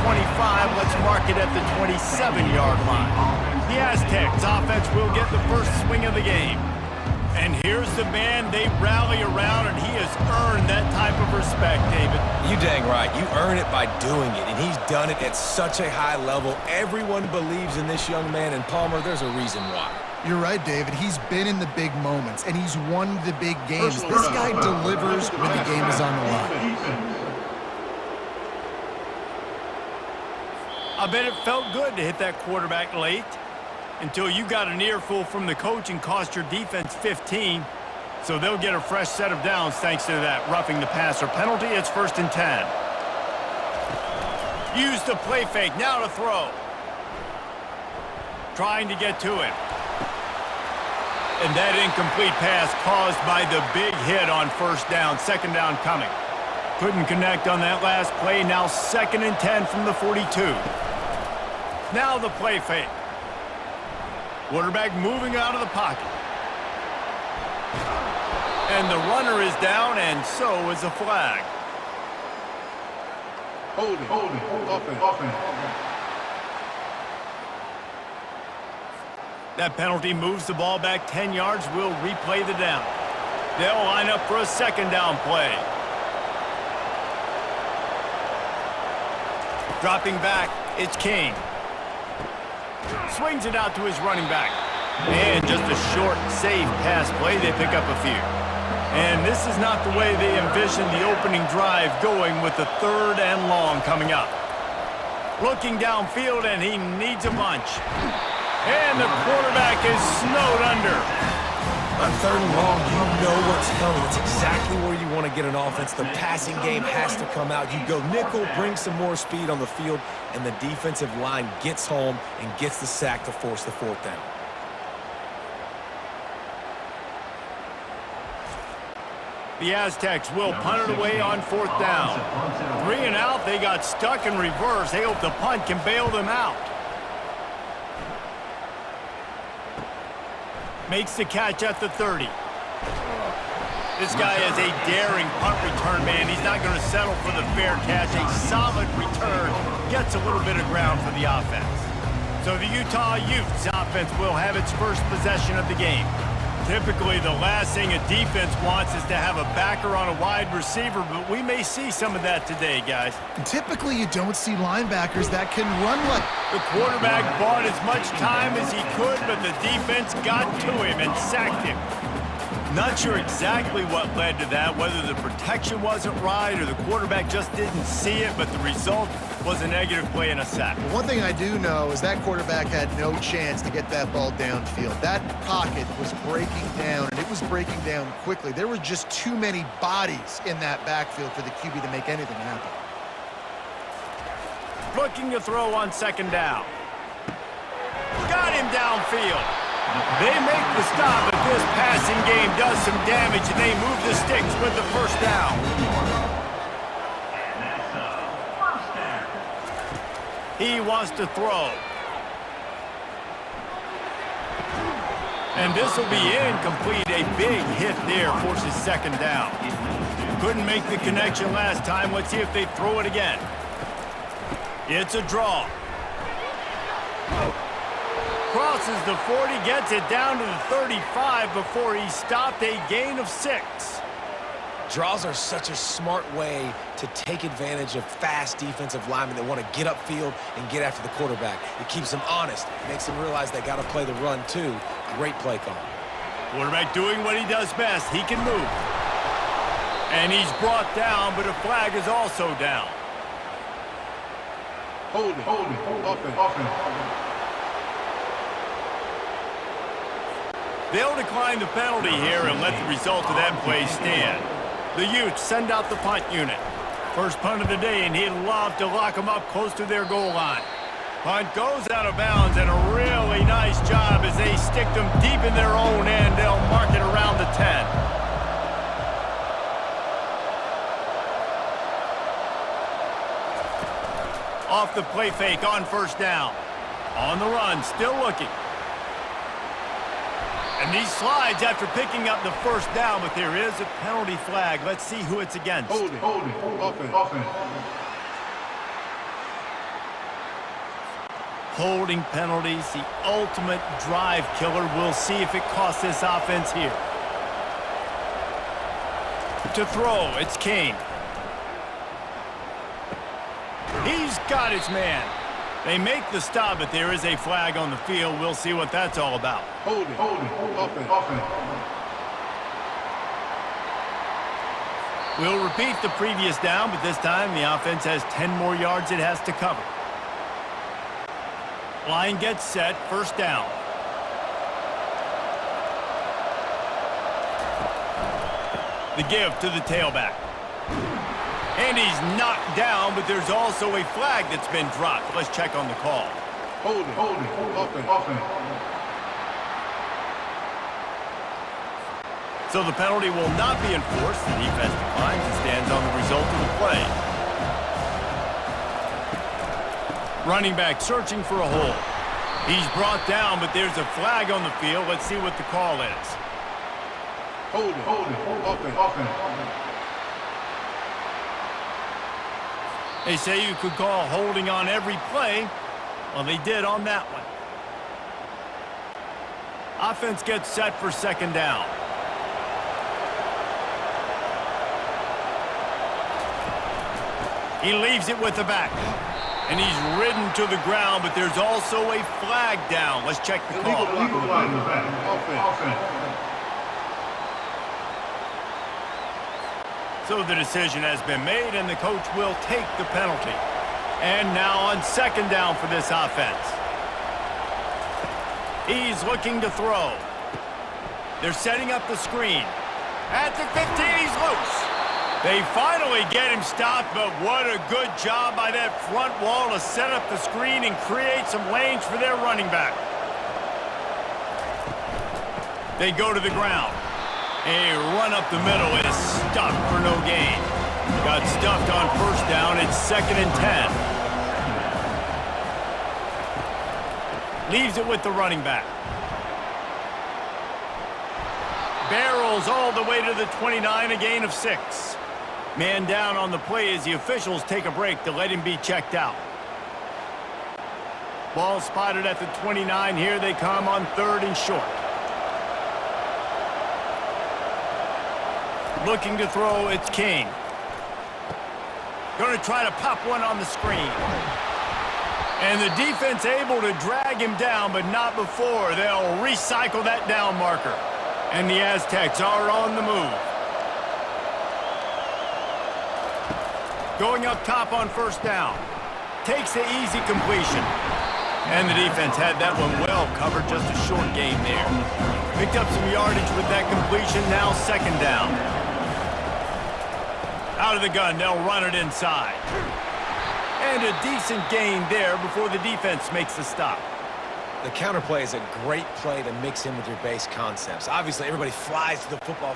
25. Let's mark it at the 27-yard line. The Aztecs offense will get the first swing of the game. And here's the man they rally around, and he has earned that type of respect, David. You dang right. You earn it by doing it, and he's done it at such a high level. Everyone believes in this young man, and Palmer, there's a reason why. You're right, David. He's been in the big moments, and he's won the big games. This guy delivers when the game is on the line. I bet it felt good to hit that quarterback late until you got an earful from the coach and cost your defense 15. So they'll get a fresh set of downs thanks to that roughing the passer penalty. It's 1st and 10. Use the play fake. Now to throw. Trying to get to him. And that incomplete pass caused by the big hit on 1st down. 2nd down coming. Couldn't connect on that last play. Now 2nd and 10 from the 42. Now the play fake. Quarterback moving out of the pocket. And the runner is down, and so is a flag. Holding. Offense. That penalty moves the ball back 10 yards. We'll replay the down. They'll line up for a 2nd down play. Dropping back, it's King. Swings it out to his running back. And just a short, safe pass play. They pick up a few. And this is not the way they envisioned the opening drive going with the 3rd and long coming up. Looking downfield, and he needs a bunch. And the quarterback is snowed under. On 3rd and long, you know what's coming. It's exactly where you want to get an offense. The passing game has to come out. You go nickel, bring some more speed on the field, and the defensive line gets home and gets the sack to force the 4th down. The Aztecs will punt it away on 4th down. 3 and out, they got stuck in reverse. They hope the punt can bail them out. Makes the catch at the 30. This guy is a daring punt return man. He's not going to settle for the fair catch. A solid return gets a little bit of ground for the offense. So the Utah Utes offense will have its first possession of the game. Typically, the last thing a defense wants is to have a backer on a wide receiver, but we may see some of that today, guys. Typically, you don't see linebackers that can run like... The quarterback bought as much time as he could, but the defense got to him and sacked him. Not sure exactly what led to that, whether the protection wasn't right or the quarterback just didn't see it, but the result was a negative play and a sack. One thing I do know is that quarterback had no chance to get that ball downfield. That pocket was breaking down, and it was breaking down quickly. There were just too many bodies in that backfield for the QB to make anything happen. Looking to throw on 2nd down. Got him downfield. They make the stop, but this passing game does some damage, and they move the sticks with the 1st down. He wants to throw. And this will be incomplete. A big hit there forces 2nd down. Couldn't make the connection last time. Let's see if they throw it again. It's a draw. Crosses the 40, gets it down to the 35 before he stopped. A gain of 6. Draws are such a smart way to take advantage of fast defensive linemen that want to get upfield and get after the quarterback. It keeps them honest. It makes them realize they got to play the run, too. Great play call. Quarterback doing what he does best. He can move. And he's brought down, but a flag is also down. Holding. Offense. They'll decline the penalty here and let the result of that play stand. The Utes send out the punt unit. First punt of the day, and he'd love to lock them up close to their goal line. Punt goes out of bounds, and a really nice job as they stick them deep in their own end. They'll mark it around the 10. Off the play fake on 1st down. On the run, still looking. And he slides after picking up the 1st down, but there is a penalty flag. Let's see who it's against. Holding. Offense. Holding penalties, the ultimate drive killer. We'll see if it costs this offense here. To throw, it's King. He's got his man. They make the stop, but there is a flag on the field. We'll see what that's all about. Holding, offense. We'll repeat the previous down, but this time the offense has 10 more yards it has to cover. Line gets set, first down. The give to the tailback. And he's knocked down, but there's also a flag that's been dropped. Let's check on the call. Holding, offense. So the penalty will not be enforced. The defense declines and stands on the result of the play. Running back searching for a hole. He's brought down, but there's a flag on the field. Let's see what the call is. Holding, offense. They say you could call holding on every play. Well, they did on that one. Offense gets set for second down. He leaves it with the back. And he's ridden to the ground, but there's also a flag down. Let's check the call. Illegal flag in the back. Offense. So the decision has been made, and the coach will take the penalty. And now on second down for this offense. He's looking to throw. They're setting up the screen. At the 15, he's loose. They finally get him stopped, but what a good job by that front wall to set up the screen and create some lanes for their running back. They go to the ground. A run up the middle is stuffed for no gain. Got stuffed on first down. It's 2nd and 10. Leaves it with the running back. Barrels all the way to the 29, a gain of 6. Man down on the play as the officials take a break to let him be checked out. Ball spotted at the 29. Here they come on 3rd and short. Looking to throw, it's King. Going to try to pop one on the screen. And the defense able to drag him down, but not before. They'll recycle that down marker. And the Aztecs are on the move. Going up top on first down. Takes the easy completion. And the defense had that one well covered, just a short gain there. Picked up some yardage with that completion, now second down. Out of the gun, they'll run it inside. And a decent gain there before the defense makes the stop. The counterplay is a great play to mix in with your base concepts. Obviously, everybody flies to the football,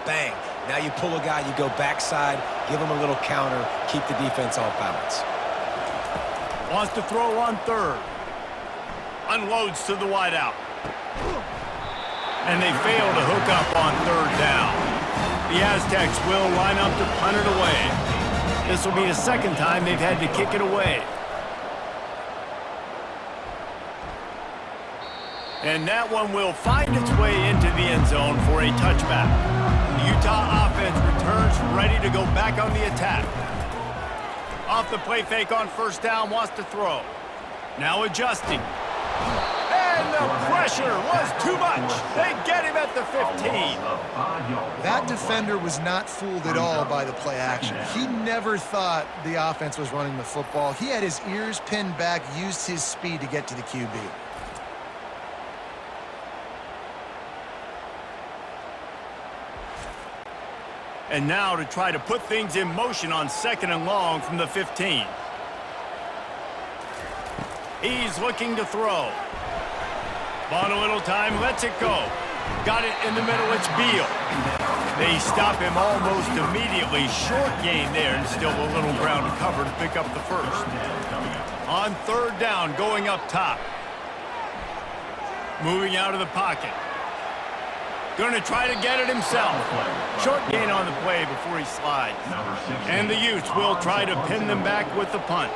bang. Now you pull a guy, you go backside, give him a little counter, keep the defense off balance. Wants to throw on 3rd. Unloads to the wideout. And they fail to hook up on 3rd down. The Aztecs will line up to punt it away. This will be the second time they've had to kick it away. And that one will find its way into the end zone for a touchback. The Utah offense returns ready to go back on the attack. Off the play fake on first down, wants to throw. Now adjusting. And the pressure was too much. They get him at the 15. That defender was not fooled at all by the play action. He never thought the offense was running the football. He had his ears pinned back, used his speed to get to the QB. And now to try to put things in motion on 2nd and long from the 15. He's looking to throw. Bought a little time, lets it go. Got it in the middle, it's Beal. They stop him almost immediately. Short gain there, and still a little ground to cover to pick up the first. On 3rd down, going up top. Moving out of the pocket. Going to try to get it himself. Short gain on the play before he slides. And the Utes will try to pin them back with the punt.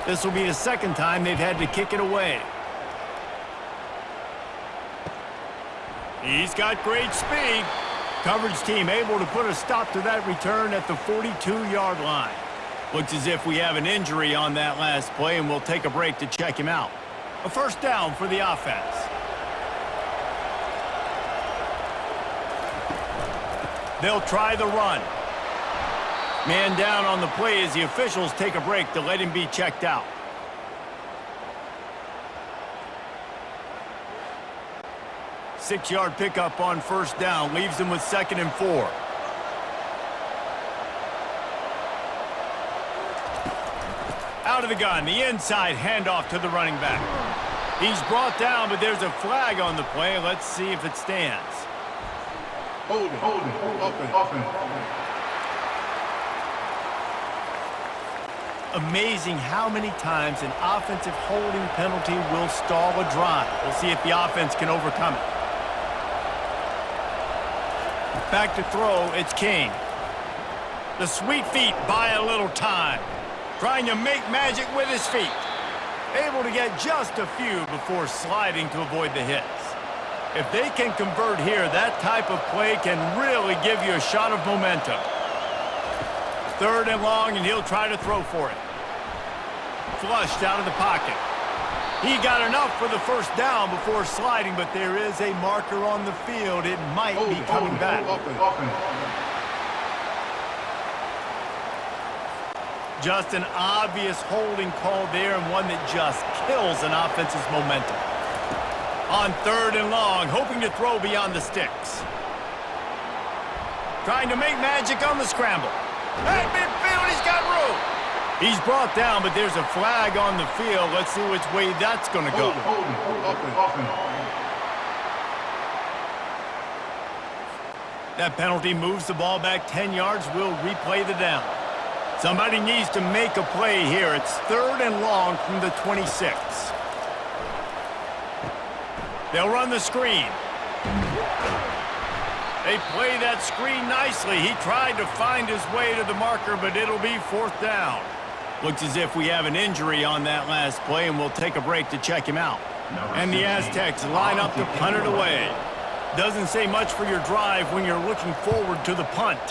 This will be the second time they've had to kick it away. He's got great speed. Coverage team able to put a stop to that return at the 42-yard line. Looks as if we have an injury on that last play, and we'll take a break to check him out. A first down for the offense. They'll try the run. Man down on the play as the officials take a break to let him be checked out. Six-yard pickup on first down leaves them with 2nd and 4. Out of the gun, the inside handoff to the running back. He's brought down, but there's a flag on the play. Let's see if it stands. Holding, offense. Amazing how many times an offensive holding penalty will stall a drive. We'll see if the offense can overcome it. Back to throw, it's King. The sweet feet buy a little time. Trying to make magic with his feet. Able to get just a few before sliding to avoid the hits. If they can convert here, that type of play can really give you a shot of momentum. 3rd and long, and he'll try to throw for it. Flushed out of the pocket. He got enough for the first down before sliding, but there is a marker on the field. It might be coming back. Just an obvious holding call there, and one that just kills an offense's momentum. On 3rd and long, hoping to throw beyond the sticks. Trying to make magic on the scramble. At midfield, he's got room. He's brought down, but there's a flag on the field. Let's see which way that's going to go. That penalty moves the ball back 10 yards. We'll replay the down. Somebody needs to make a play here. It's 3rd and long from the 26. They'll run the screen. They play that screen nicely. He tried to find his way to the marker, but it'll be 4th down. Looks as if we have an injury on that last play, and we'll take a break to check him out. And the Aztecs line up to punt it away. Doesn't say much for your drive when you're looking forward to the punt.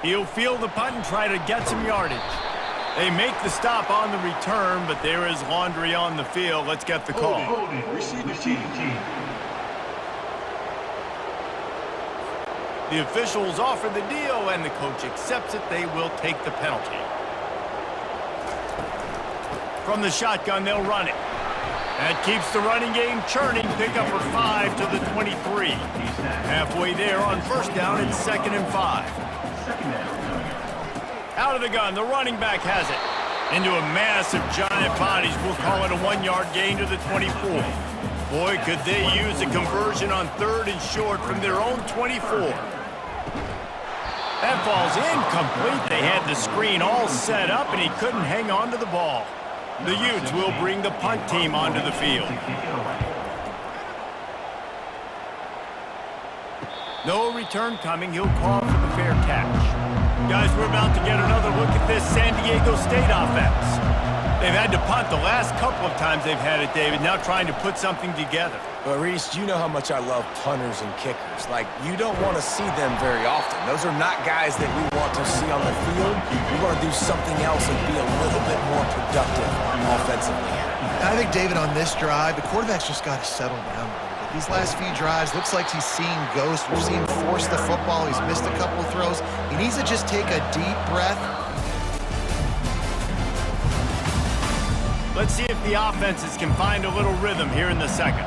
He'll field the punt and try to get some yardage. They make the stop on the return, but there is laundry on the field. Let's get the call. The officials offer the deal, and the coach accepts it. They will take the penalty. From the shotgun, they'll run it. That keeps the running game churning. Pickup of 5 to the 23. Halfway there on first down, it's 2nd and 5. Out of the gun, the running back has it. Into a mass of giant bodies. We'll call it a 1-yard gain to the 24. Boy, could they use a conversion on 3rd and short from their own 24. That ball's incomplete. They had the screen all set up, and he couldn't hang on to the ball. The Utes will bring the punt team onto the field. No return coming. He'll call for the fair catch. Guys, we're about to get another look at this San Diego State offense. They've had to punt the last couple of times they've had it, David, now trying to put something together. But, Reese, you know how much I love punters and kickers. Like, you don't want to see them very often. Those are not guys that we want to see on the field. We want to do something else and be a little bit more productive offensively. I think, David, on this drive, the quarterback's just got to settle down a little bit. These last few drives, looks like he's seeing ghosts. We've seen him force the football. He's missed a couple of throws. He needs to just take a deep breath. Let's see if the offenses can find a little rhythm here in the second.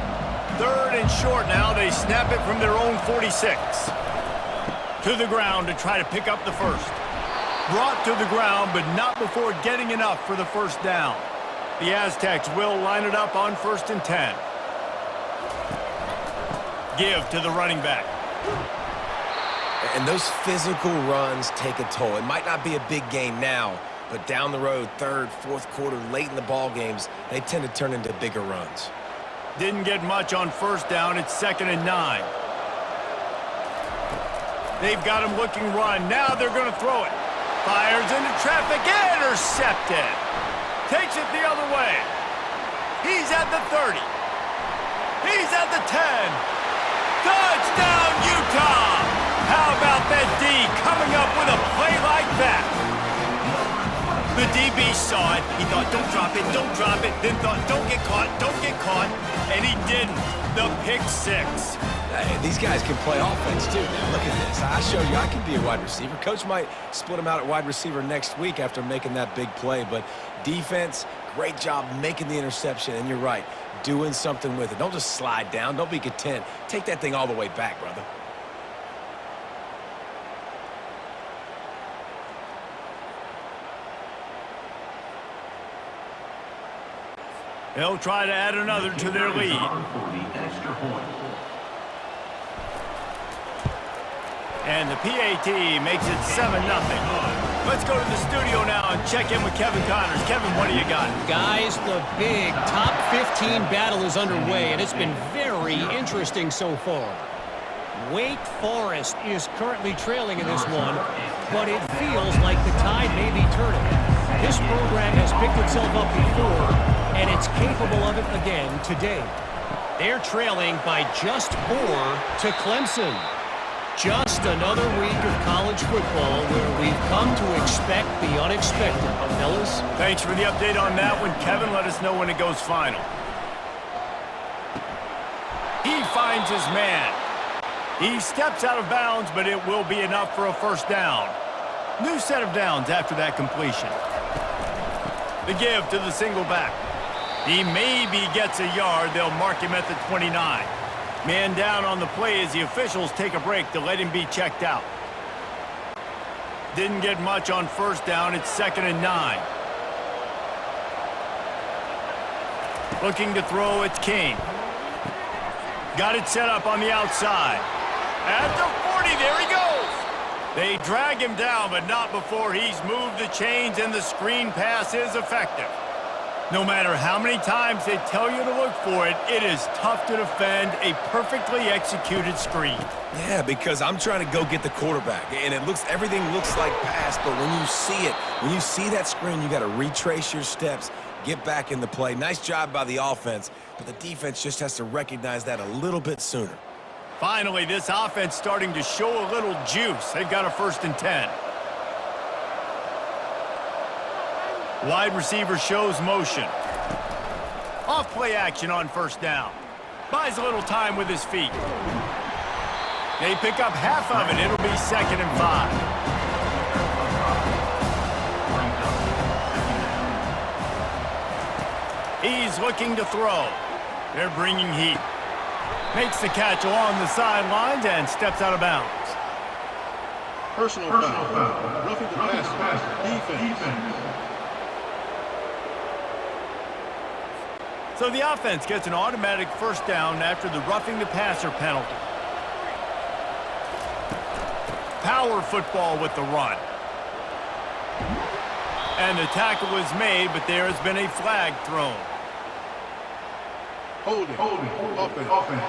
3rd and short now. They snap it from their own 46. To the ground to try to pick up the first. Brought to the ground, but not before getting enough for the first down. The Aztecs will line it up on 1st and 10. Give to the running back. And those physical runs take a toll. It might not be a big game now, but down the road, 3rd, 4th quarter, late in the ball games, they tend to turn into bigger runs. Didn't get much on first down. It's 2nd and 9. They've got him looking run. Now they're going to throw it. Fires into traffic, intercepted. Takes it the other way. He's at the 30. He's at the 10. Touchdown, Utah! How about that D coming up with a play like that? The DB saw it. He thought, don't drop it, don't drop it. Then thought, don't get caught, don't get caught. And he didn't. The pick six. Hey, these guys can play offense, too, man. Look at this. I showed you I can be a wide receiver. Coach might split him out at wide receiver next week after making that big play. But defense, great job making the interception. And you're right, doing something with it. Don't just slide down. Don't be content. Take that thing all the way back, brother. They'll try to add another to their lead. And the PAT makes it 7-0. Let's go to the studio now and check in with Kevin Connors. Kevin, what do you got? Guys, the big top 15 battle is underway, and it's been very interesting so far. Wake Forest is currently trailing in this one, but it feels like the tide may be turning. This program has picked itself up before, and it's capable of it again today. They're trailing by just 4 to Clemson. Just another week of college football where we've come to expect the unexpected, fellas. Thanks for the update on that one, Kevin. Let us know when it goes final. He finds his man. He steps out of bounds, but it will be enough for a first down. New set of downs after that completion. The give to the single back. He maybe gets a yard. They'll mark him at the 29. Man down on the play as the officials take a break to let him be checked out. Didn't get much on first down. It's 2nd and 9. Looking to throw, it's King. Got it set up on the outside. At the 40, there he goes. They drag him down, but not before he's moved the chains, and the screen pass is effective. No matter how many times they tell you to look for it, it is tough to defend a perfectly executed screen. Yeah, because I'm trying to go get the quarterback, and everything looks like pass, but when you see it, when you see that screen, you got to retrace your steps, get back in the play. Nice job by the offense, but the defense just has to recognize that a little bit sooner. Finally, this offense starting to show a little juice. They've got a 1st and 10. Wide receiver shows motion. Off play action on first down. Buys a little time with his feet. They pick up half of it. It'll be 2nd and 5. He's looking to throw. They're bringing heat. Makes the catch along the sidelines and steps out of bounds. Personal foul. Roughing the pass. Defense. So the offense gets an automatic first down after the roughing the passer penalty. Power football with the run. And the tackle was made, but there has been a flag thrown. Hold it. Offense.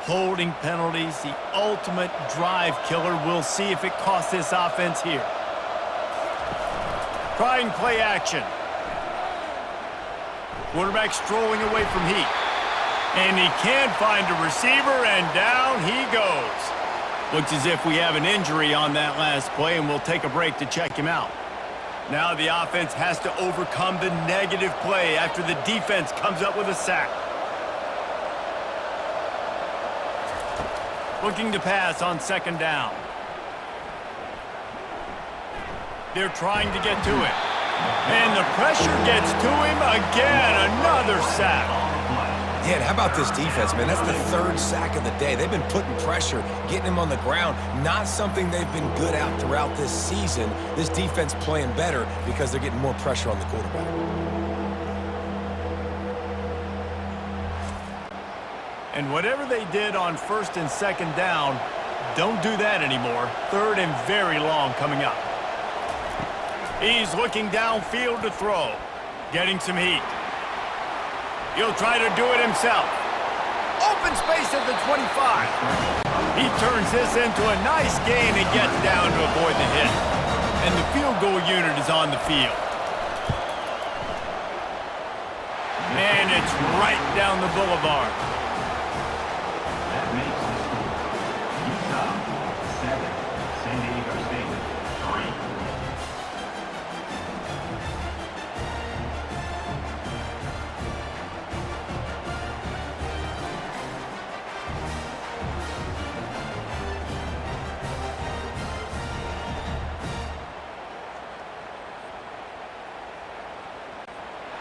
Holding penalties, the ultimate drive killer. We'll see if it costs this offense here. Trying play action. Quarterback strolling away from heat. And he can't find a receiver, and down he goes. Looks as if we have an injury on that last play, and we'll take a break to check him out. Now the offense has to overcome the negative play after the defense comes up with a sack. Looking to pass on 2nd down. They're trying to get to it. And the pressure gets to him again. Another sack. Yeah, and how about this defense, man? That's the 3rd sack of the day. They've been putting pressure, getting him on the ground. Not something they've been good at throughout this season. This defense playing better because they're getting more pressure on the quarterback. And whatever they did on 1st and 2nd down, don't do that anymore. 3rd and very long coming up. He's looking downfield to throw. Getting some heat. He'll try to do it himself. Open space at the 25. He turns this into a nice gain and gets down to avoid the hit. And the field goal unit is on the field. And it's right down the boulevard. That makes the score Utah 7, San Diego State 3.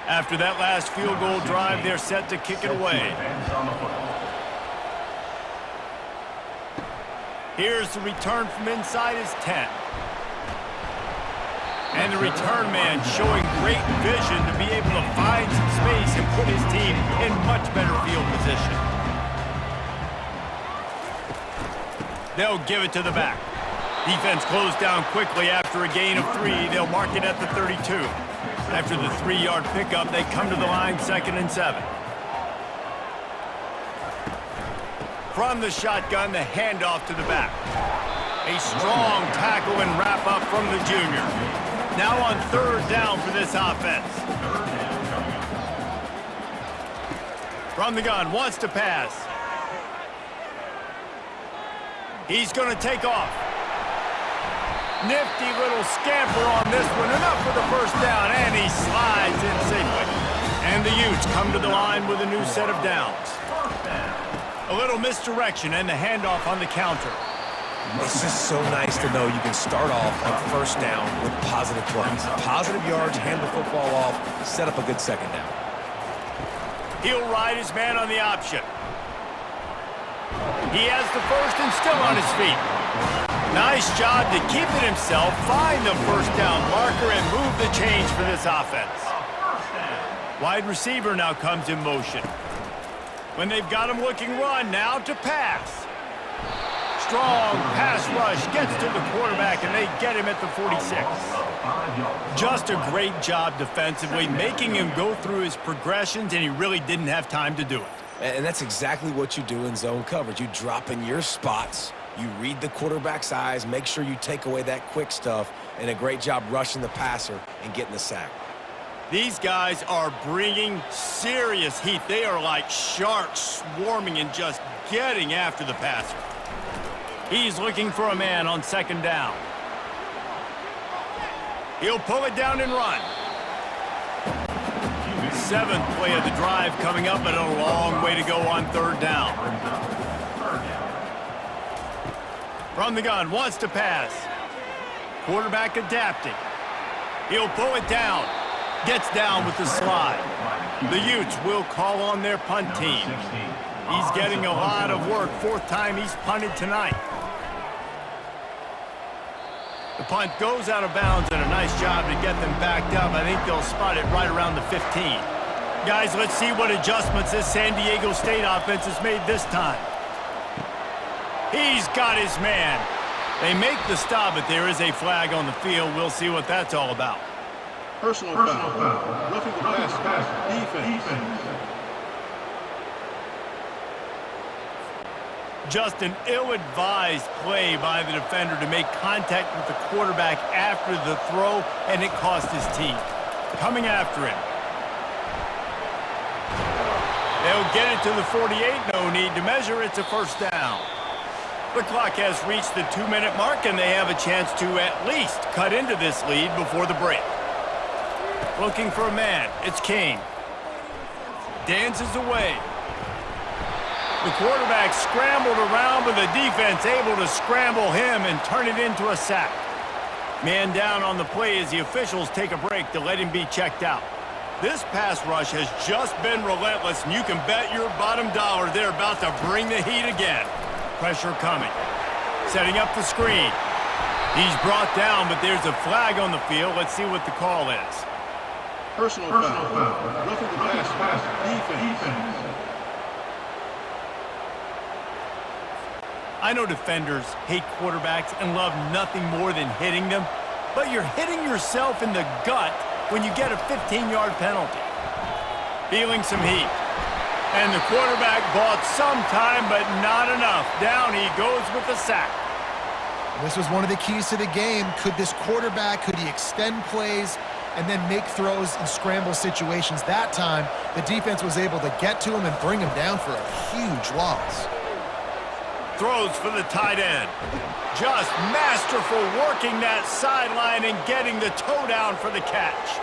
After that last field goal drive, they're set to kick it away. Here's the return from inside his 10. And the return man showing great vision to be able to find some space and put his team in much better field position. They'll give it to the back. Defense closed down quickly after a gain of 3. They'll mark it at the 32. After the 3-yard pickup, they come to the line 2nd and 7. From the shotgun, the handoff to the back. A strong tackle and wrap up from the junior. Now on 3rd down for this offense. From the gun, wants to pass. He's going to take off. Nifty little scamper on this one. Enough for the first down, and he slides in safely. And the Utes come to the line with a new set of downs. A little misdirection and the handoff on the counter. It's just so nice to know you can start off on 1st down with positive plays. Positive yards, hand the football off, set up a good 2nd down. He'll ride his man on the option. He has the 1st and still on his feet. Nice job to keep it himself, find the 1st down marker, and move the change for this offense. Wide receiver now comes in motion. When they've got him looking run, now to pass. Strong pass rush gets to the quarterback, and they get him at the 46. Just a great job defensively, making him go through his progressions, and he really didn't have time to do it. And that's exactly what you do in zone coverage. You drop in your spots. You read the quarterback's eyes, make sure you take away that quick stuff, and a great job rushing the passer and getting the sack. These guys are bringing serious heat. They are like sharks swarming and just getting after the passer. He's looking for a man on 2nd down. He'll pull it down and run. 7th play of the drive coming up, but a long way to go on 3rd down. From the gun, wants to pass. Quarterback adapting. He'll pull it down. Gets down with the slide. The Utes will call on their punt team. He's getting a lot of work. 4th time he's punted tonight. The punt goes out of bounds, and a nice job to get them backed up. I think they'll spot it right around the 15. Guys, let's see what adjustments this San Diego State offense has made this time. He's got his man. They make the stop, but there is a flag on the field. We'll see what that's all about. Personal foul. Roughing the pass. Defense. Just an ill-advised play by the defender to make contact with the quarterback after the throw, and it cost his team. Coming after him. They'll get it to the 48. No need to measure. It's a 1st down. The clock has reached the 2-minute mark, and they have a chance to at least cut into this lead before the break. Looking for a man. It's King. Dances away. The quarterback scrambled around, but the defense able to scramble him and turn it into a sack. Man down on the play as the officials take a break to let him be checked out. This pass rush has just been relentless, and you can bet your bottom dollar they're about to bring the heat again. Pressure coming. Setting up the screen. He's brought down, but there's a flag on the field. Let's see what the call is. Personal foul. Roughing the pass. Defense. I know defenders hate quarterbacks and love nothing more than hitting them, but you're hitting yourself in the gut when you get a 15-yard penalty. Feeling some heat. And the quarterback bought some time, but not enough. Down he goes with the sack. This was one of the keys to the game. Could this quarterback, could he extend plays and then make throws in scramble situations? That time, the defense was able to get to him and bring him down for a huge loss. Throws for the tight end. Just masterful working that sideline and getting the toe down for the catch.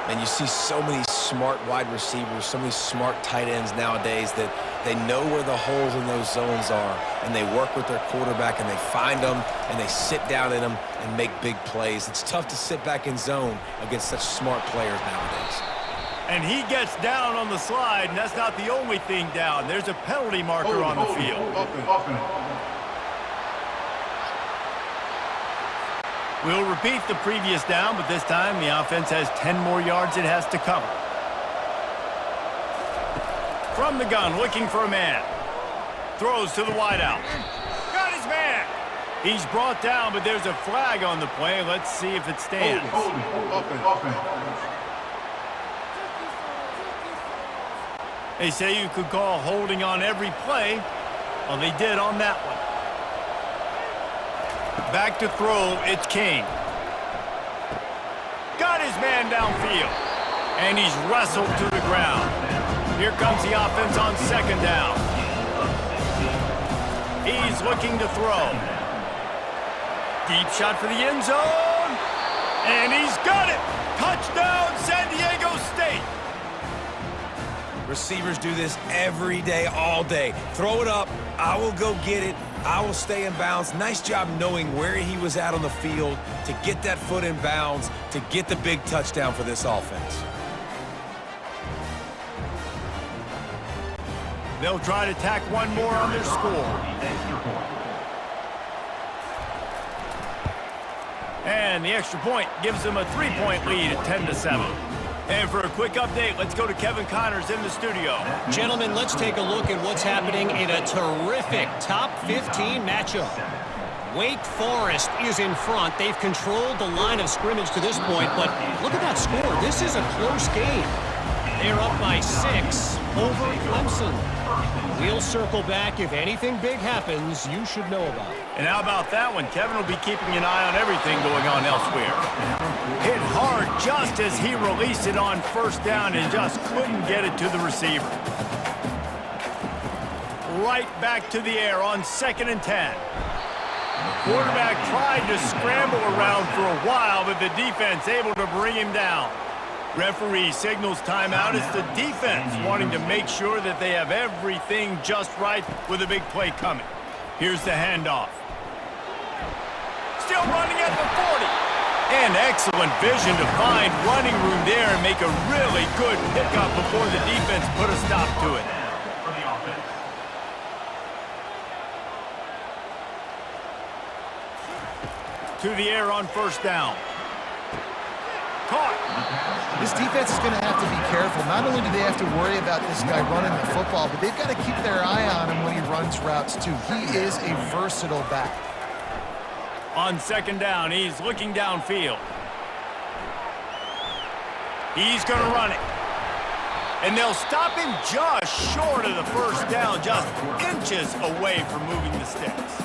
And you see so many smart wide receivers, so many smart tight ends nowadays that they know where the holes in those zones are, and they work with their quarterback, and they find them, and they sit down in them and make big plays. It's tough to sit back in zone against such smart players nowadays. And he gets down on the slide, and that's not the only thing down. There's a penalty marker on the field. We'll repeat the previous down, but this time the offense has 10 more yards it has to cover. From the gun, looking for a man. Throws to the wideout. Got his man. He's brought down, but there's a flag on the play. Let's see if it stands. They say you could call holding on every play. Well, they did on that one. Back to throw, it's King. Got his man downfield. And he's wrestled to the ground. Here comes the offense on second down. He's looking to throw. Deep shot for the end zone. And he's got it. Touchdown, San Diego State. Receivers do this every day, all day. Throw it up. I will go get it. I will stay in bounds. Nice job knowing where he was at on the field to get that foot in bounds, to get the big touchdown for this offense. They'll try to tack one more on their score. And the extra point gives them a 3-point lead at 10-7. And for a quick update, let's go to Kevin Connors in the studio. Gentlemen, let's take a look at what's happening in a terrific top 15 matchup. Wake Forest is in front. They've controlled the line of scrimmage to this point, but look at that score. This is a close game. They're up by 6 over Clemson. We'll circle back. If anything big happens, you should know about it. And how about that one? Kevin will be keeping an eye on everything going on elsewhere. Hit hard just as he released it on first down and just couldn't get it to the receiver. Right back to the air on 2nd and 10. The quarterback tried to scramble around for a while, but the defense able to bring him down. Referee signals timeout. It's the defense wanting to make sure that they have everything just right with a big play coming. Here's the handoff. Still running at the 40. And excellent vision to find running room there and make a really good pickup before the defense put a stop to it. To the air on first down. Caught. This defense is going to have to be careful. Not only do they have to worry about this guy running the football, but they've got to keep their eye on him when he runs routes too. He is a versatile back. On 2nd down, he's looking downfield. He's going to run it. And they'll stop him just short of the first down, just inches away from moving the sticks.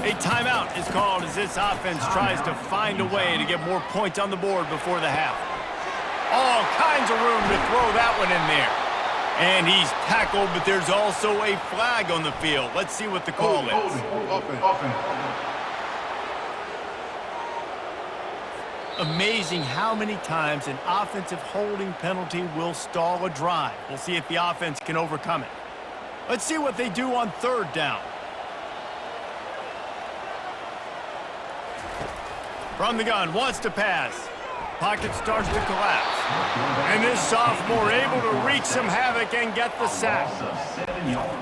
A timeout is called as this offense tries to find a way to get more points on the board before the half. All kinds of room to throw that one in there. And he's tackled, but there's also a flag on the field. Let's see what the call is. Amazing how many times an offensive holding penalty will stall a drive. We'll see if the offense can overcome it. Let's see what they do on 3rd down. From the gun, wants to pass. Pocket starts to collapse. And this sophomore able to wreak some havoc and get the sack.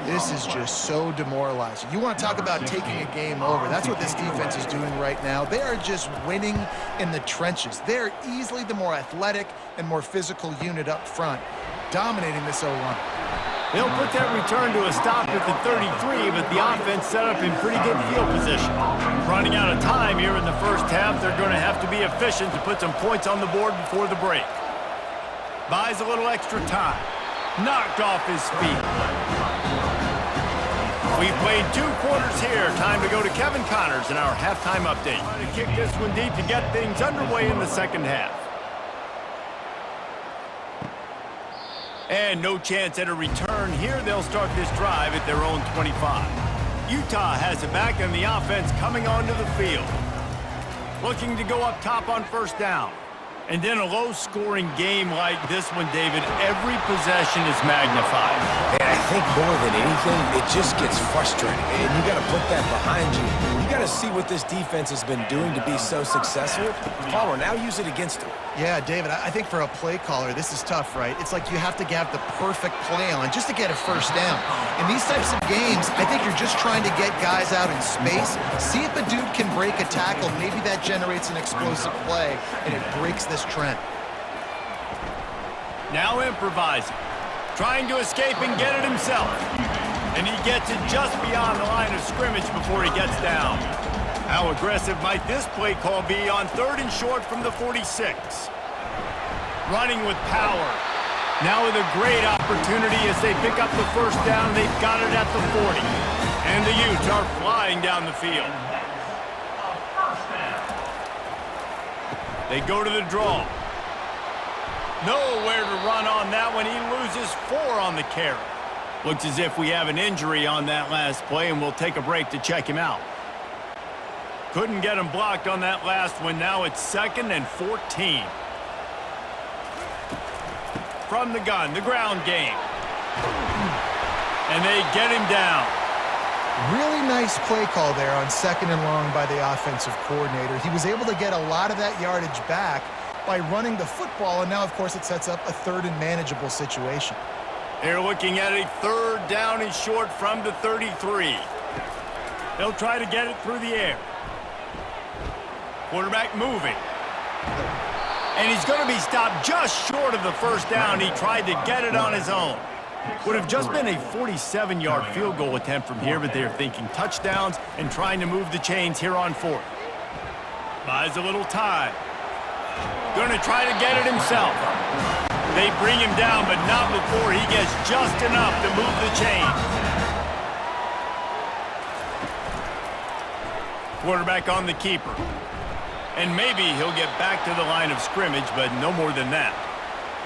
This is just so demoralizing. You want to talk about taking a game over. That's what this defense is doing right now. They are just winning in the trenches. They're easily the more athletic and more physical unit up front, dominating this O-line. They'll put that return to a stop at the 33, but the offense set up in pretty good field position. Running out of time here in the first half, they're going to have to be efficient to put some points on the board before the break. Buys a little extra time. Knocked off his feet. We've played 2 quarters here. Time to go to Kevin Connors in our halftime update. Trying to kick this one deep to get things underway in the second half. And no chance at a return here. They'll start this drive at their own 25. Utah has it back, and the offense coming onto the field. Looking to go up top on first down. And in a low-scoring game like this one, David, every possession is magnified. And I think more than anything, it just gets frustrating. And you got to put that behind you. You got to see what this defense has been doing to be so successful. Palmer, now use it against them. Yeah, David, I think for a play caller, this is tough, right? It's like you have to have the perfect play on just to get a first down. In these types of games, I think you're just trying to get guys out in space, see if a dude can break a tackle. Maybe that generates an explosive play, and it breaks this trend. Now improvising. Trying to escape and get it himself. And he gets it just beyond the line of scrimmage before he gets down. How aggressive might this play call be on 3rd and short from the 46? Running with power. Now with a great opportunity as they pick up the first down. They've got it at the 40. And the Utes are flying down the field. They go to the draw. Nowhere to run on that one. He loses 4 on the carry. Looks as if we have an injury on that last play, and we'll take a break to check him out. Couldn't get him blocked on that last one. Now it's 2nd and 14. From the gun, the ground game. And they get him down. Really nice play call there on 2nd and long by the offensive coordinator. He was able to get a lot of that yardage back by running the football, and now, of course, it sets up a 3rd and manageable situation. They're looking at a 3rd down and short from the 33. They'll try to get it through the air. Quarterback moving. And he's going to be stopped just short of the first down. He tried to get it on his own. Would have just been a 47-yard field goal attempt from here, but they're thinking touchdowns and trying to move the chains here on 4th. Buys a little time. Going to try to get it himself. They bring him down, but not before he gets just enough to move the chains. Quarterback on the keeper. And maybe he'll get back to the line of scrimmage, but no more than that.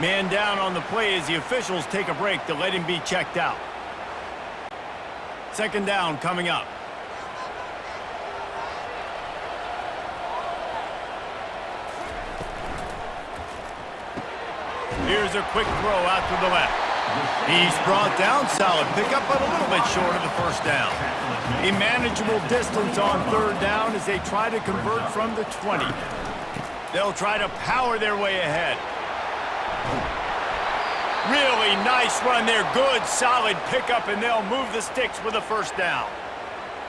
Man down on the play as the officials take a break to let him be checked out. 2nd down coming up. Here's a quick throw out to the left. He's brought down, solid pickup, but a little bit short of the first down. A manageable distance on 3rd down as they try to convert from the 20. They'll try to power their way ahead. Really nice run there. Good, solid pickup, and they'll move the sticks with a first down.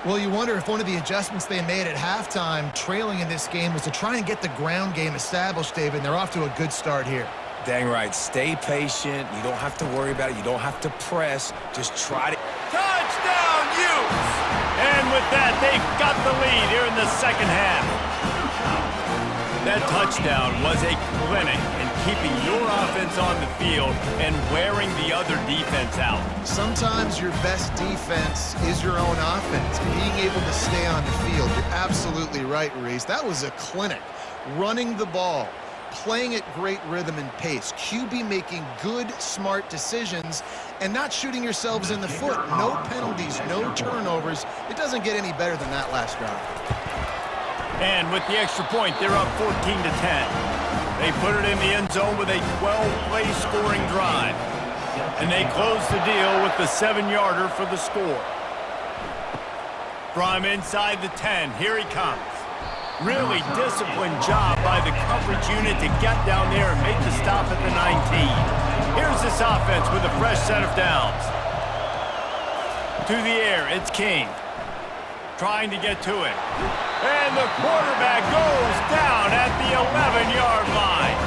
Well, you wonder if one of the adjustments they made at halftime, trailing in this game, was to try and get the ground game established, David, and they're off to a good start here. Dang right. Stay patient. You don't have to worry about it. You don't have to press. Just try to... Touchdown, Utes! And with that, they've got the lead here in the second half. That touchdown was a clinic in keeping your offense on the field and wearing the other defense out. Sometimes your best defense is your own offense, being able to stay on the field. You're absolutely right, Reese. That was a clinic. Running the ball, playing at great rhythm and pace, QB making good, smart decisions, and not shooting yourselves in the foot. No penalties, no turnovers. It doesn't get any better than that last drive. And with the extra point, they're up 14-10. They put it in the end zone with a 12-play scoring drive. And they close the deal with the 7-yarder for the score. From inside the 10, here he comes. Really disciplined job by the coverage unit to get down there and make the stop at the 19. Here's this offense with a fresh set of downs. To the air, it's King. Trying to get to it. And the quarterback goes down at the 11-yard line.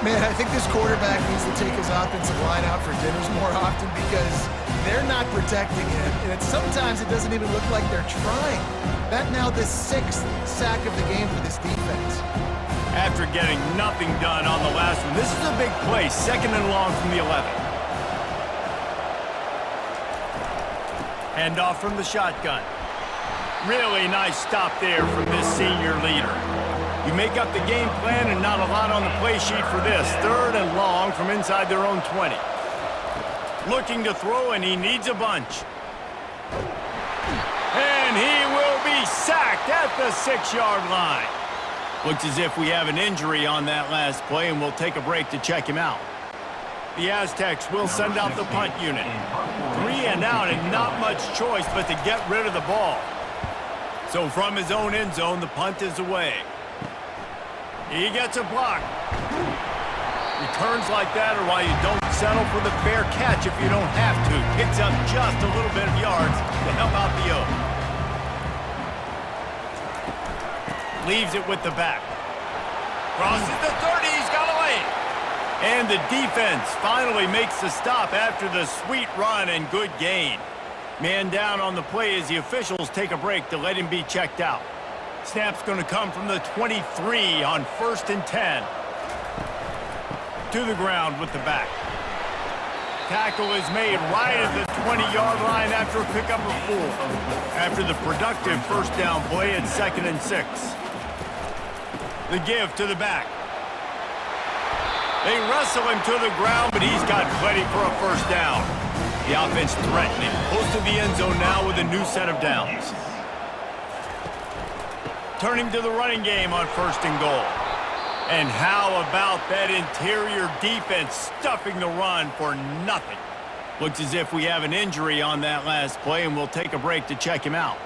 Man, I think this quarterback needs to take his offensive line out for dinners more often because they're not protecting him. And sometimes it doesn't even look like they're trying. That now the 6th sack of the game for this defense. After getting nothing done on the last one, this is a big play, 2nd and long from the 11. Hand off from the shotgun. Really nice stop there from this senior leader. You make up the game plan and not a lot on the play sheet for this. 3rd and long from inside their own 20. Looking to throw, and he needs a bunch. And he will be sacked at the 6-yard line. Looks as if we have an injury on that last play, and we'll take a break to check him out. The Aztecs will send out the punt unit. 3 and out, and not much choice but to get rid of the ball. So from his own end zone, the punt is away. He gets a block. Returns like that are why you don't settle for the fair catch if you don't have to. Picks up just a little bit of yards to help out the O. Leaves it with the back. Crosses the 30, he's got away. And the defense finally makes the stop after the sweet run and good gain. Man down on the play as the officials take a break to let him be checked out. Snap's going to come from the 23 on 1st and 10. To the ground with the back. Tackle is made right at the 20-yard line after a pickup of 4. After the productive first down play at 2nd and 6. The give to the back. They wrestle him to the ground, but he's got plenty for a first down. The offense threatening, close to the end zone now with a new set of downs. Turning to the running game on 1st and goal. And how about that interior defense stuffing the run for nothing? Looks as if we have an injury on that last play, and we'll take a break to check him out.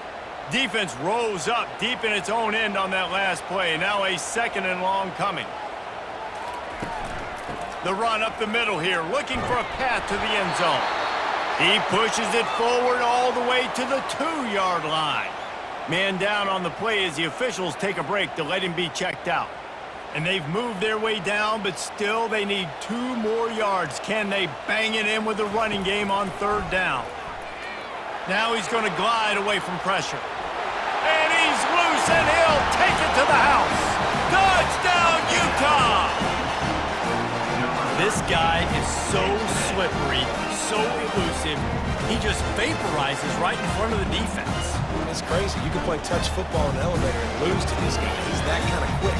Defense rose up deep in its own end on that last play. Now a 2nd and long coming. The run up the middle here, looking for a path to the end zone. He pushes it forward all the way to the 2-yard line. Man down on the play as the officials take a break to let him be checked out. And they've moved their way down, but still they need 2 more yards. Can they bang it in with the running game on 3rd down? Now he's going to glide away from pressure. And he's loose, and he'll take it to the house. Touchdown, Utah! This guy is so slippery, so elusive. He just vaporizes right in front of the defense. It's crazy. You can play touch football in an elevator and lose to this guy. He's that kind of quick.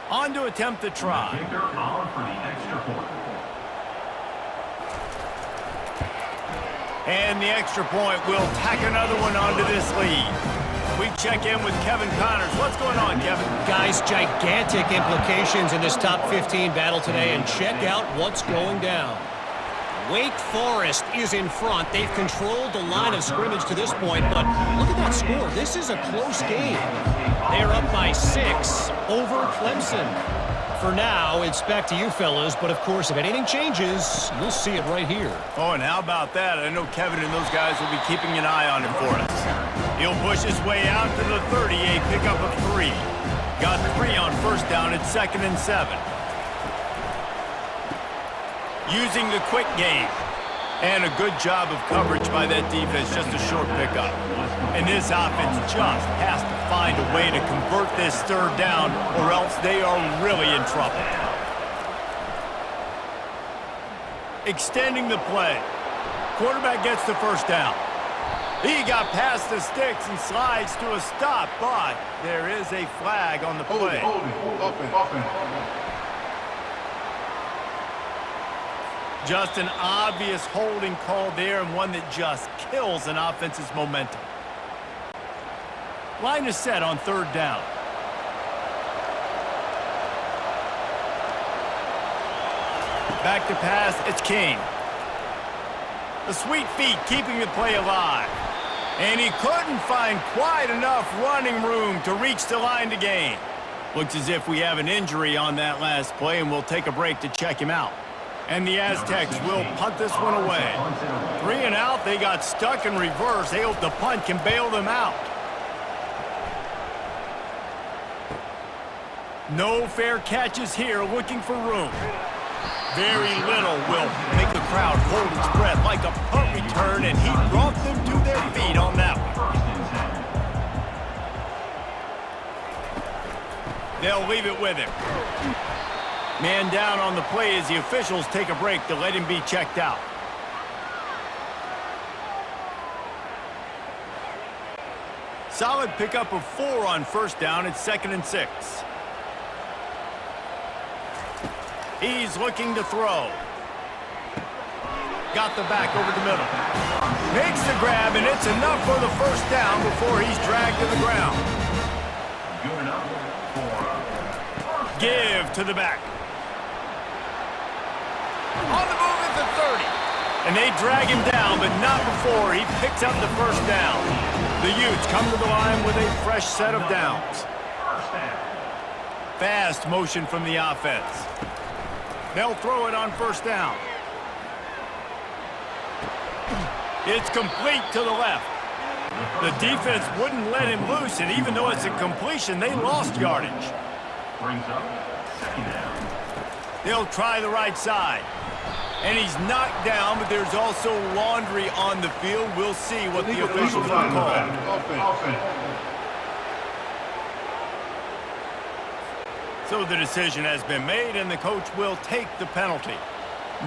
On to attempt the try. Kicker on for the extra point. And the extra point will tack another one onto this lead. We check in with Kevin Connors. What's going on, Kevin? Guys, gigantic implications in this top 15 battle today, and check out what's going down. Wake Forest is in front. They've controlled the line of scrimmage to this point, but look at that score. This is a close game. They're up by 6 over Clemson. For now, it's back to you fellas, but of course, if anything changes, you'll see it right here. Oh, and how about that? I know Kevin and those guys will be keeping an eye on him for us. He'll push his way out to the 30, a pickup of 3. Got 3 on 1st down at 2nd and 7. Using the quick game. And a good job of coverage by that defense, just a short pickup. And this offense just has to find a way to convert this 3rd down, or else they are really in trouble. Extending the play. Quarterback gets the 1st down. He got past the sticks and slides to a stop, but there is a flag on the play. Offense. Just an obvious holding call there, and one that just kills an offense's momentum. Line is set on 3rd down. Back to pass, it's King. The sweet feet keeping the play alive. And he couldn't find quite enough running room to reach the line to gain. Looks as if we have an injury on that last play, and we'll take a break to check him out. And the Aztecs will punt this one away. 3 and out, they got stuck in reverse. They hope the punt can bail them out. No fair catches here, looking for room. Very little will make the crowd hold its breath like a punt return, and he brought them to their feet on that one. They'll leave it with him. Man down on the play as the officials take a break to let him be checked out. Solid pickup of 4 on first down. It's 2nd and 6. He's looking to throw. Got the back over the middle. Makes the grab, and it's enough for the first down before he's dragged to the ground. Good enough for Give to the back. On the move at the 30. And they drag him down, but not before he picks up the first down. The Utes come to the line with a fresh set of downs. Fast motion from the offense. They'll throw it on first down. It's complete to the left. The defense wouldn't let him loose, and even though it's a completion, they lost yardage. brings up 2nd down. They'll try the right side. And he's knocked down, but there's also laundry on the field. We'll see what the officials will call. Offense. So the decision has been made, and the coach will take the penalty.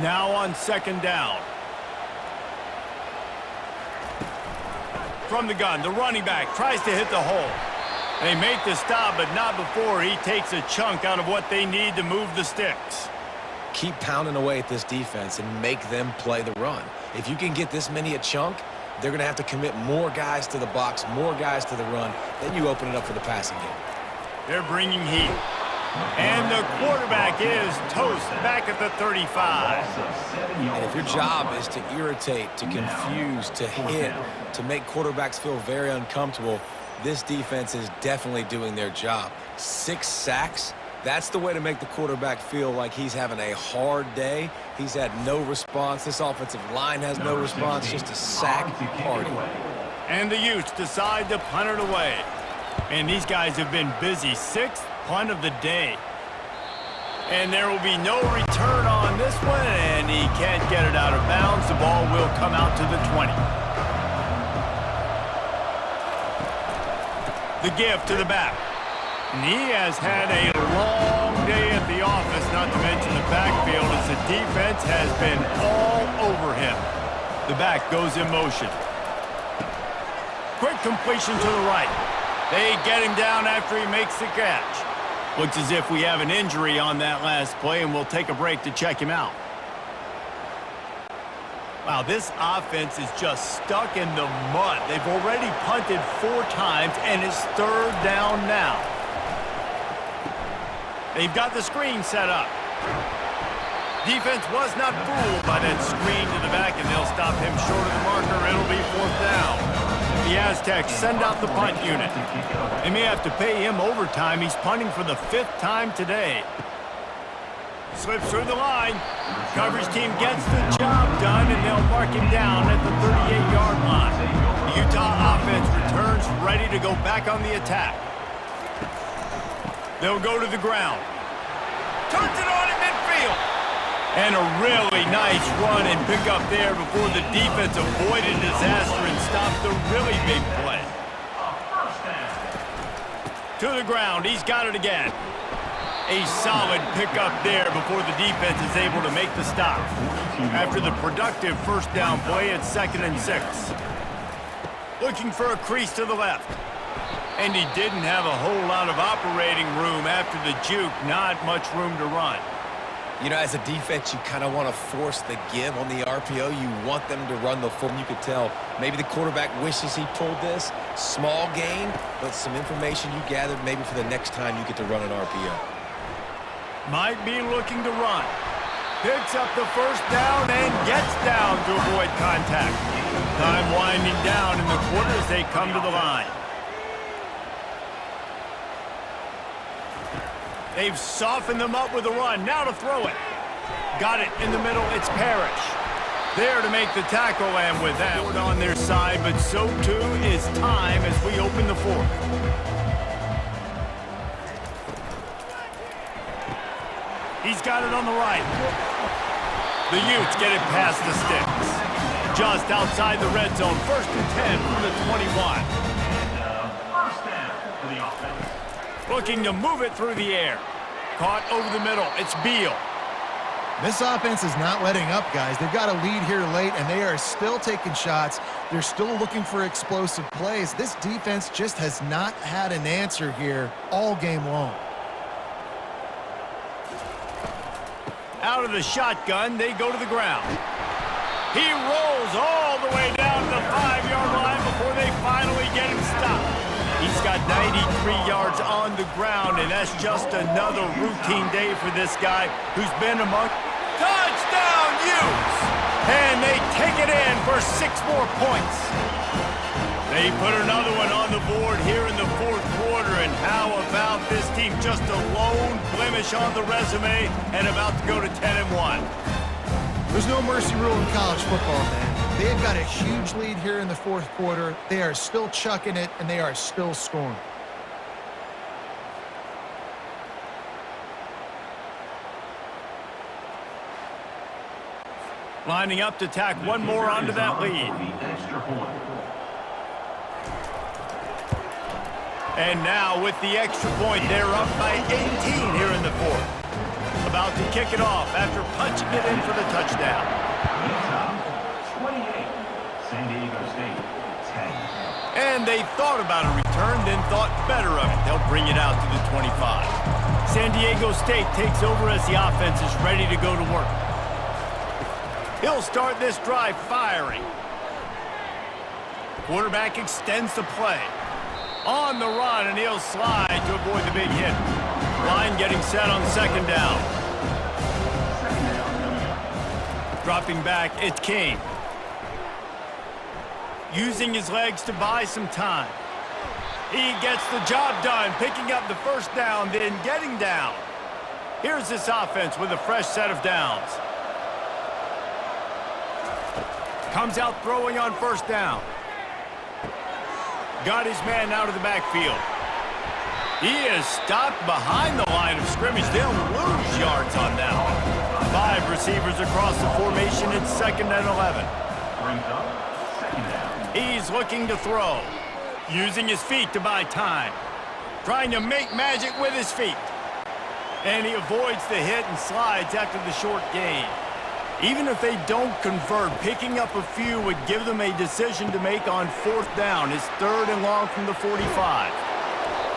Now on 2nd down. From the gun, the running back tries to hit the hole. They make the stop, but not before he takes a chunk out of what they need to move the sticks. Keep pounding away at this defense and make them play the run. If you can get this many a chunk, they're going to have to commit more guys to the box, more guys to the run. Then you open it up for the passing game. They're bringing heat. And the quarterback is toast back at the 35. And if your job is to irritate, to confuse, to hit, to make quarterbacks feel very uncomfortable, this defense is definitely doing their job. 6 sacks. That's the way to make the quarterback feel like he's having a hard day. He's had no response. This offensive line has no response, just a sack party. And the Utes decide to punt it away. And these guys have been busy. 6th punt of the day. And there will be no return on this one, and he can't get it out of bounds. The ball will come out to the 20. The give to the back. And he has had a long day at the office, not to mention the backfield, as the defense has been all over him. The back goes in motion. Quick completion to the right. They get him down after he makes the catch. Looks as if we have an injury on that last play, and we'll take a break to check him out. Wow, this offense is just stuck in the mud. They've already punted 4 times, and it's 3rd down now. They've got the screen set up. Defense was not fooled by that screen to the back, and they'll stop him short of the marker. It'll be 4th down. The Aztecs send out the punt unit. They may have to pay him overtime. He's punting for the 5th time today. Slips through the line. Coverage team gets the job done, and they'll mark him down at the 38-yard line. The Utah offense returns ready to go back on the attack. They'll go to the ground. Turns it on in midfield. And a really nice run and pick up there before the defense avoided disaster and stopped the really big play. To the ground. He's got it again. A solid pickup there before the defense is able to make the stop. After the productive first down play, it's 2nd and 6. Looking for a crease to the left. And he didn't have a whole lot of operating room after the juke. Not much room to run. You know, as a defense, you kind of want to force the give on the RPO. You want them to run the full. You could tell maybe the quarterback wishes he pulled this. Small gain, but some information you gathered maybe for the next time you get to run an RPO. Might be looking to run. Picks up the first down and gets down to avoid contact. Time winding down in the quarter as they come to the line. They've softened them up with a run. Now to throw it. Got it in the middle. It's Parrish. There to make the tackle, and with that on their side, but so too is time as we open the 4th. He's got it on the right. The Utes get it past the sticks. Just outside the red zone. 1st and 10 from the 21. First down for the offense. Looking to move it through the air. Caught over the middle. It's Beal. This offense is not letting up, guys. They've got a lead here late, and they are still taking shots. They're still looking for explosive plays. This defense just has not had an answer here all game long. Out of the shotgun, they go to the ground. He rolls all the way down to the 5-yard line before they finally get him stopped. He's got 93 yards on the ground, and that's just another routine day for this guy who's been among touchdown Utes. And they take it in for 6 more points. They put another one on the board here in the fourth quarter, and how about this team? Just a lone blemish on the resume and about to go to 10-1. There's no mercy rule in college football, man. They've got a huge lead here in the fourth quarter. They are still chucking it, and they are still scoring. Lining up to tack one more onto that lead. And now with the extra point, they're up by 18 here in the fourth. About to kick it off after punching it in for the touchdown. 28, San Diego State, 10. And they thought about a return, then thought better of it. They'll bring it out to the 25. San Diego State takes over as the offense is ready to go to work. He'll start this drive firing. Quarterback extends the play. On the run, and he'll slide to avoid the big hit. Line getting set on second down. Dropping back, it's King. Using his legs to buy some time. He gets the job done, picking up the first down, then getting down. Here's this offense with a fresh set of downs. Comes out throwing on first down. Got his man out of the backfield. He is stopped behind the line of scrimmage. They'll lose yards on that one. 5 receivers across the formation. It's 2nd and 11. Brings up 2nd down. He's looking to throw. Using his feet to buy time. Trying to make magic with his feet. And he avoids the hit and slides after the short gain. Even if they don't convert, picking up a few would give them a decision to make on 4th down. It's 3rd and long from the 45.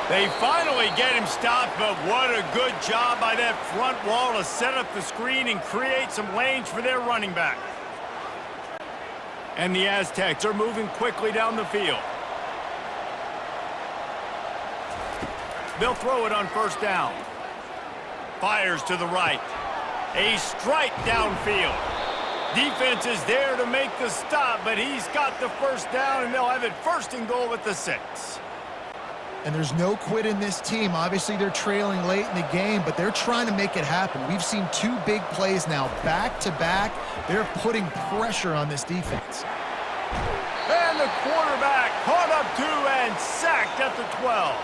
They finally get him stopped, but what a good job by that front wall to set up the screen and create some lanes for their running back. And the Aztecs are moving quickly down the field. They'll throw it on first down. Fires to the right. A strike downfield. Defense is there to make the stop, but he's got the first down, and they'll have it 1st and goal at the 6. And there's no quit in this team. Obviously, they're trailing late in the game, but they're trying to make it happen. We've seen 2 big plays now, back-to-back. They're putting pressure on this defense. And the quarterback caught up 2 and sacked at the 12.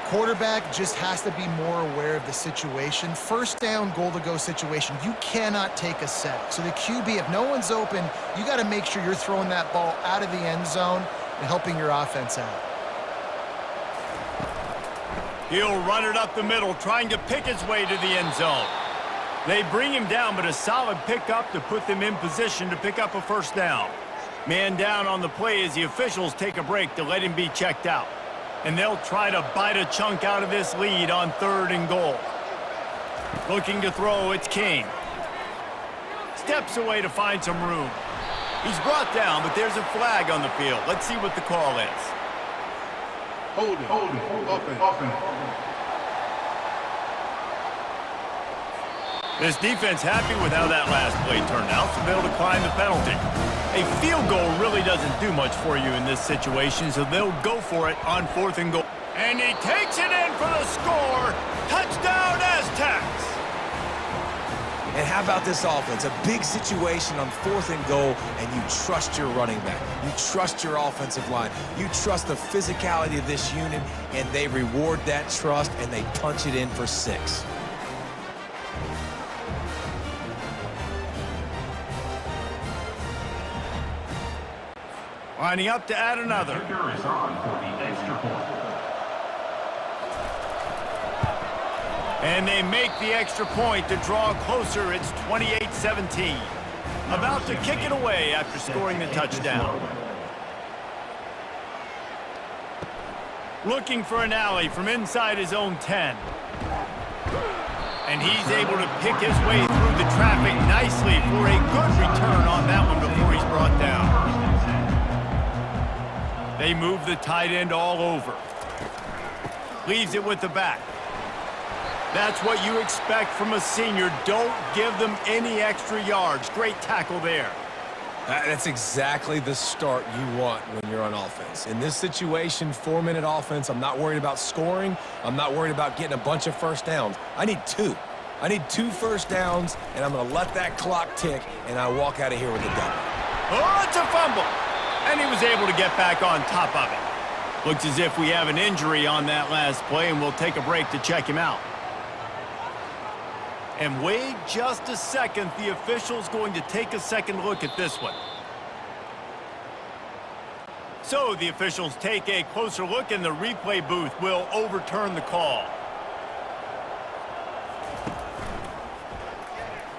Quarterback just has to be more aware of the situation. 1st down, goal-to-go situation. You cannot take a sack. So the QB, if no one's open, you got to make sure you're throwing that ball out of the end zone and helping your offense out. He'll run it up the middle, trying to pick his way to the end zone. They bring him down, but a solid pickup to put them in position to pick up a 1st down. Man down on the play as the officials take a break to let him be checked out. And they'll try to bite a chunk out of this lead on 3rd and goal. Looking to throw, it's King. Steps away to find some room. He's brought down, but there's a flag on the field. Let's see what the call is. Holding. Offense. This defense happy with how that last play turned out, so they'll decline the penalty. A field goal really doesn't do much for you in this situation, so they'll go for it on 4th and goal. And he takes it in for the score. Touchdown, Aztecs! And how about this offense? A big situation on 4th and goal, and you trust your running back. You trust your offensive line. You trust the physicality of this unit, and they reward that trust, and they punch it in for 6. Lining up to add another. Kicker is on for the extra point. And they make the extra point to draw closer. It's 28-17. About to kick it away after scoring the touchdown. Looking for an alley from inside his own 10. And he's able to pick his way through the traffic nicely for a good return on that one before he's brought down. They move the tight end all over. Leaves it with the back. That's what you expect from a senior. Don't give them any extra yards. Great tackle there. That's exactly the start you want when you're on offense. In this situation, 4-minute offense, I'm not worried about scoring. I'm not worried about getting a bunch of first downs. I need 2. I need 2 first downs, and I'm going to let that clock tick, and I walk out of here with a W. Oh, it's a fumble. And he was able to get back on top of it. Looks as if we have an injury on that last play, and we'll take a break to check him out. And wait just a second. The official's going to take a second look at this one. So the officials take a closer look, and the replay booth will overturn the call.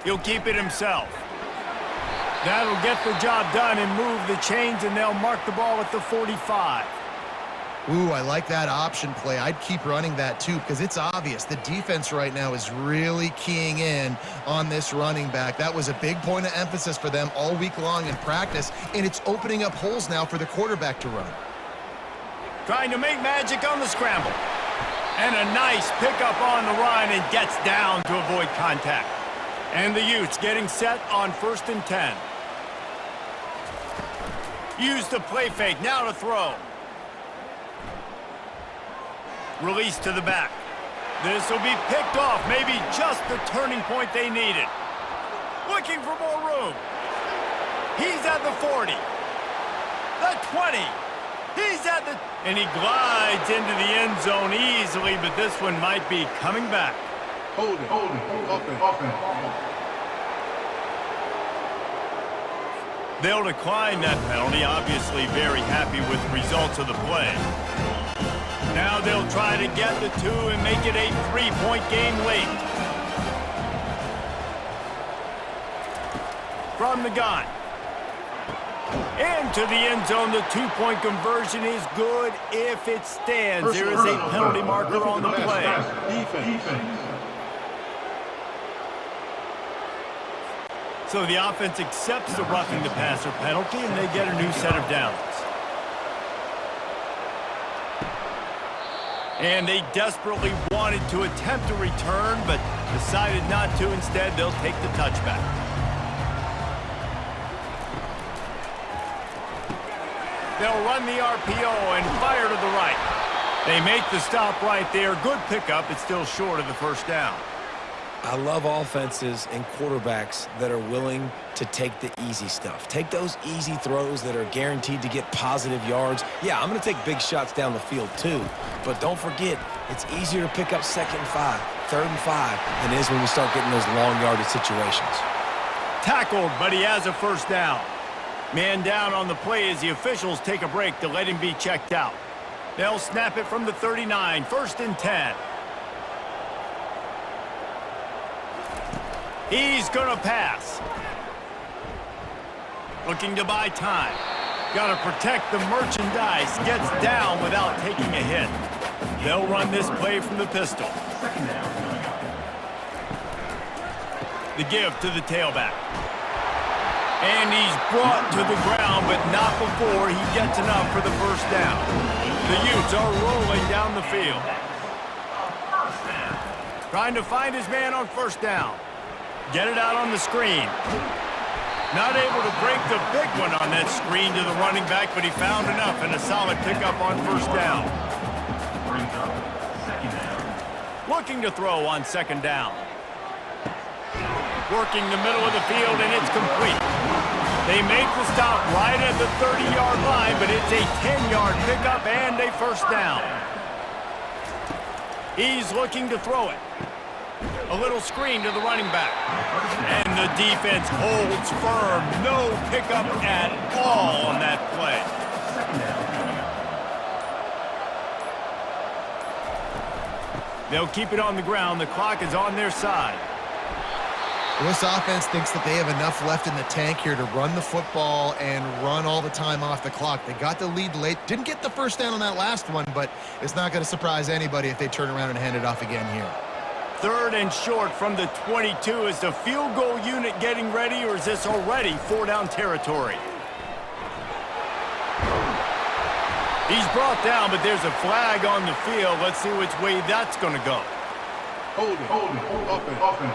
He'll keep it himself. That'll get the job done and move the chains, and they'll mark the ball at the 45. Ooh, I like that option play. I'd keep running that too because it's obvious. The defense right now is really keying in on this running back. That was a big point of emphasis for them all week long in practice, and it's opening up holes now for the quarterback to run. Trying to make magic on the scramble. And a nice pickup on the run, and gets down to avoid contact. And the Utes getting set on 1st and 10. Use the play fake, now to throw. Release to the back. This will be picked off, maybe just the turning point they needed. Looking for more room. He's at the 40. The 20. He's at the... And he glides into the end zone easily, but this one might be coming back. Hold it. Offense. They'll decline that penalty, obviously very happy with the results of the play. Now they'll try to get the 2 and make it a 3-point game late. From the gun. Into the end zone, the 2-point conversion is good if it stands. There is a penalty marker on the play. Defense. So the offense accepts the roughing the passer penalty, and they get a new set of downs. And they desperately wanted to attempt a return, but decided not to. Instead, they'll take the touchback. They'll run the RPO and fire to the right. They make the stop right there. Good pickup. It's still short of the first down. I love offenses and quarterbacks that are willing to take the easy stuff. Take those easy throws that are guaranteed to get positive yards. Yeah, I'm going to take big shots down the field too, but don't forget, it's easier to pick up 2nd and 5, 3rd and 5 than it is when we start getting those long yardage situations. Tackled, but he has a first down. Man down on the play as the officials take a break to let him be checked out. They'll snap it from the 39, 1st and 10. He's going to pass. Looking to buy time. Got to protect the merchandise. Gets down without taking a hit. They'll run this play from the pistol. The give to the tailback. And he's brought to the ground, but not before he gets enough for the first down. The Utes are rolling down the field. Trying to find his man on first down. Get it out on the screen. Not able to break the big one on that screen to the running back, but he found enough and a solid pickup on first down. Looking to throw on 2nd down. Working the middle of the field, and it's complete. They make the stop right at the 30-yard line, but it's a 10-yard pickup and a first down. He's looking to throw it. A little screen to the running back. And the defense holds firm. No pickup at all on that play. They'll keep it on the ground. The clock is on their side. Well, this offense thinks that they have enough left in the tank here to run the football and run all the time off the clock. They got the lead late. Didn't get the first down on that last one, but it's not going to surprise anybody if they turn around and hand it off again here. 3rd and short from the 22. Is the field goal unit getting ready, or is this already 4-down territory? He's brought down, but there's a flag on the field. Let's see which way that's going to go. Hold it. Offense.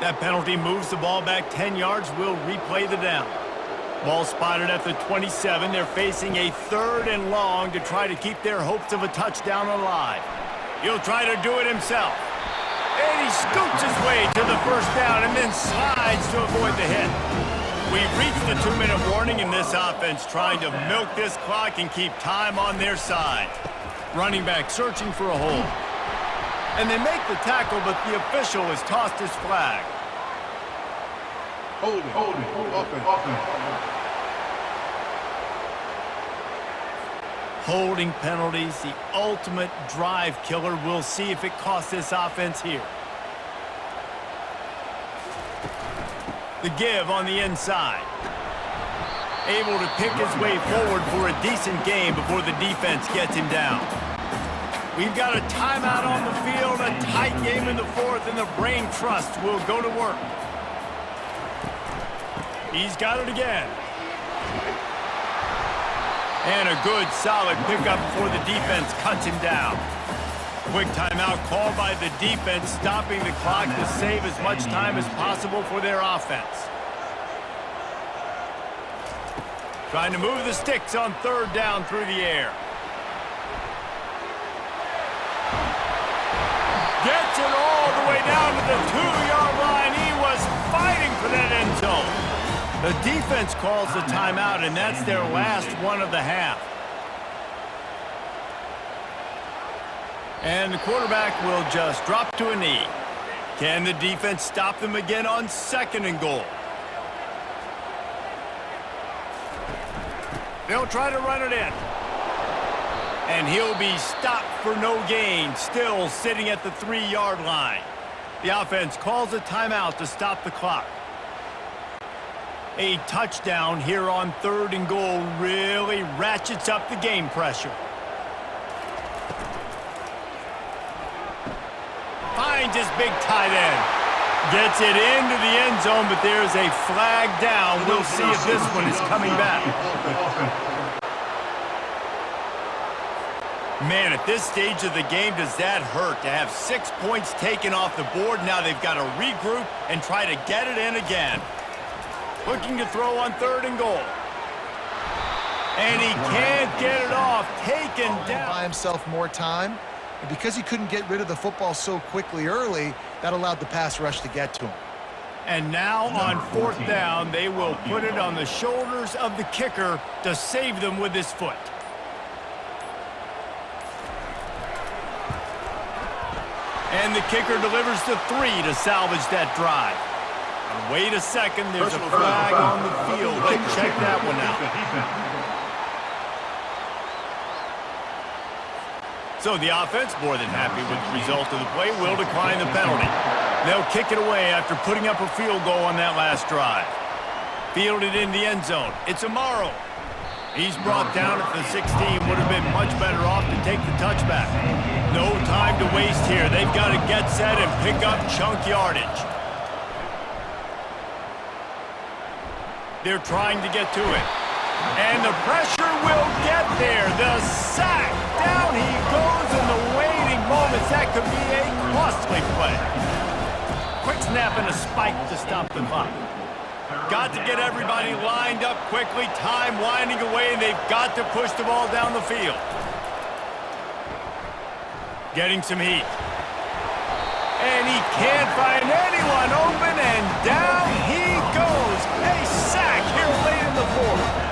That penalty moves the ball back 10 yards. We'll replay the down. Ball spotted at the 27. They're facing a 3rd and long to try to keep their hopes of a touchdown alive. He'll try to do it himself. And he scoots his way to the first down and then slides to avoid the hit. We've reached the 2-minute warning, and this offense trying to milk this clock and keep time on their side. Running back searching for a hole. And they make the tackle, but the official has tossed his flag. Hold it. Offense. Holding penalties, the ultimate drive killer. We'll see if it costs this offense here. The give on the inside. Able to pick his way forward for a decent game before the defense gets him down. We've got a timeout on the field, a tight game in the 4th, and the brain trust will go to work. He's got it again. And a good, solid pickup before the defense cuts him down. Quick timeout called by the defense, stopping the clock to save as much time as possible for their offense. Trying to move the sticks on 3rd down through the air. Gets it all the way down to the 2-yard line. He was fighting for that end zone. The defense calls the timeout, and that's their last one of the half. And the quarterback will just drop to a knee. Can the defense stop them again on 2nd and goal? They'll try to run it in. And he'll be stopped for no gain, still sitting at the 3-yard line. The offense calls a timeout to stop the clock. A touchdown here on 3rd and goal really ratchets up the game pressure. Finds his big tight end. Gets it into the end zone, but there's a flag down. We'll see if this one is coming back. Man, at this stage of the game, does that hurt to have 6 points taken off the board? Now they've got to regroup and try to get it in again. Looking to throw on 3rd and goal. And he can't get it off. Taken down. Buy himself more time. And because he couldn't get rid of the football so quickly early, that allowed the pass rush to get to him. And now on 4th down, they will put it on the shoulders of the kicker to save them with his foot. And the kicker delivers the 3 to salvage that drive. And wait a second, there's a flag on the field. Let's check that one out. So the offense, more than happy with the result of the play, will decline the penalty. They'll kick it away after putting up a field goal on that last drive. Fielded in the end zone. It's Amaro. He's brought down at the 16. Would have been much better off to take the touchback. No time to waste here. They've got to get set and pick up chunk yardage. They're trying to get to it. And the pressure will get there. The sack. Down he goes in the waiting moments. That could be a costly play. Quick snap and a spike to stop the clock. Got to get everybody lined up quickly. Time winding away, and they've got to push the ball down the field. Getting some heat. And he can't find anyone open, and down he goes. A sack here late in the 4th.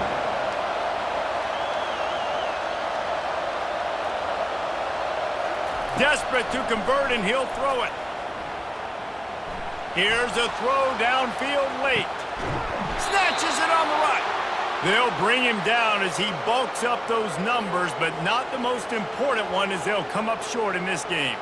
Desperate to convert, and he'll throw it. Here's a throw downfield late. Snatches it on the right. They'll bring him down as he bulks up those numbers, but not the most important one, as they'll come up short in this game.